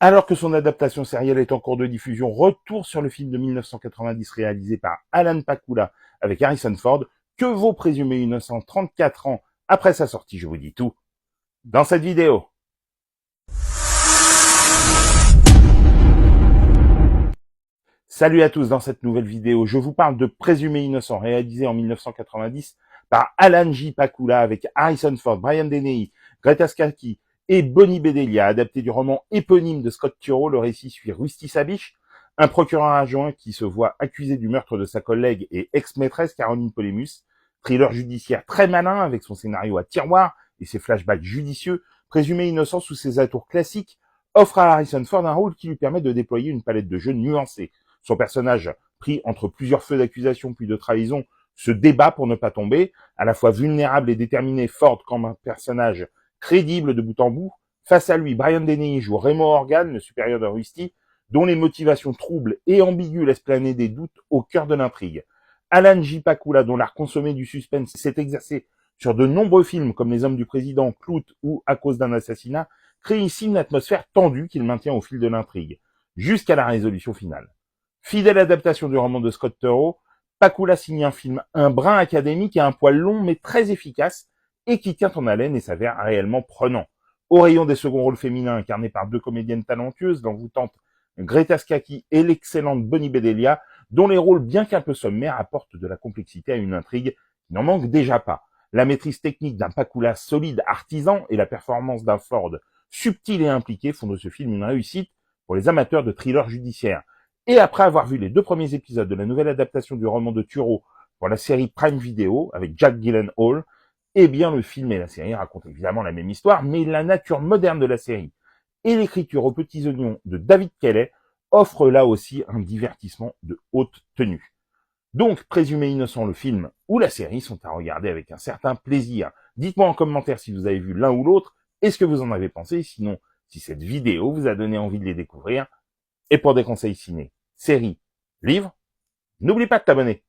Alors que son adaptation sérielle est en cours de diffusion, retour sur le film de 1990 réalisé par Alan Pakula avec Harrison Ford. Que vaut Présumé innocent 34 ans après sa sortie? Je vous dis tout dans cette vidéo. Salut à tous, dans cette nouvelle vidéo, je vous parle de Présumé innocent, réalisé en 1990 par Alan J. Pakula avec Harrison Ford, Brian Dennehy, Greta Scacchi et Bonnie Bedelia, adapté du roman éponyme de Scott Turow. Le récit suit Rusty Sabich, un procureur adjoint qui se voit accusé du meurtre de sa collègue et ex-maîtresse Caroline Polémus. Thriller judiciaire très malin avec son scénario à tiroir et ses flashbacks judicieux. Présumé innocent sous ses atours classiques offre à Harrison Ford un rôle qui lui permet de déployer une palette de jeux nuancée. Son personnage, pris entre plusieurs feux d'accusation puis de trahison, se débat pour ne pas tomber, à la fois vulnérable et déterminé. Ford comme un personnage crédible de bout en bout. Face à lui, Brian Dennehy joue Remo Organ, le supérieur de Rusty, dont les motivations troubles et ambiguës laissent planer des doutes au cœur de l'intrigue. Alan J. Pakula, dont l'art consommé du suspense s'est exercé sur de nombreux films comme Les Hommes du Président, Clout ou À cause d'un assassinat, crée ici une atmosphère tendue qu'il maintient au fil de l'intrigue, jusqu'à la résolution finale. Fidèle adaptation du roman de Scott Turow, Pakula signe un film un brin académique et un poil long mais très efficace et qui tient en haleine et s'avère réellement prenant. Au rayon des seconds rôles féminins incarnés par deux comédiennes talentueuses, l'envoûtante Greta Scacchi et l'excellente Bonnie Bedelia, dont les rôles bien qu'un peu sommaires apportent de la complexité à une intrigue qui n'en manque déjà pas. La maîtrise technique d'un Pakula solide artisan et la performance d'un Ford subtil et impliqué font de ce film une réussite pour les amateurs de thrillers judiciaires. Et après avoir vu les deux premiers épisodes de la nouvelle adaptation du roman de Turow pour la série Prime Video avec Jack Gyllenhaal, eh bien le film et la série racontent évidemment la même histoire, mais la nature moderne de la série et l'écriture aux petits oignons de David Kelley offrent là aussi un divertissement de haute tenue. Donc, Présumé innocent, le film ou la série sont à regarder avec un certain plaisir. Dites-moi en commentaire si vous avez vu l'un ou l'autre et ce que vous en avez pensé, sinon si cette vidéo vous a donné envie de les découvrir. Et pour des conseils ciné, séries, livres, n'oublie pas de t'abonner.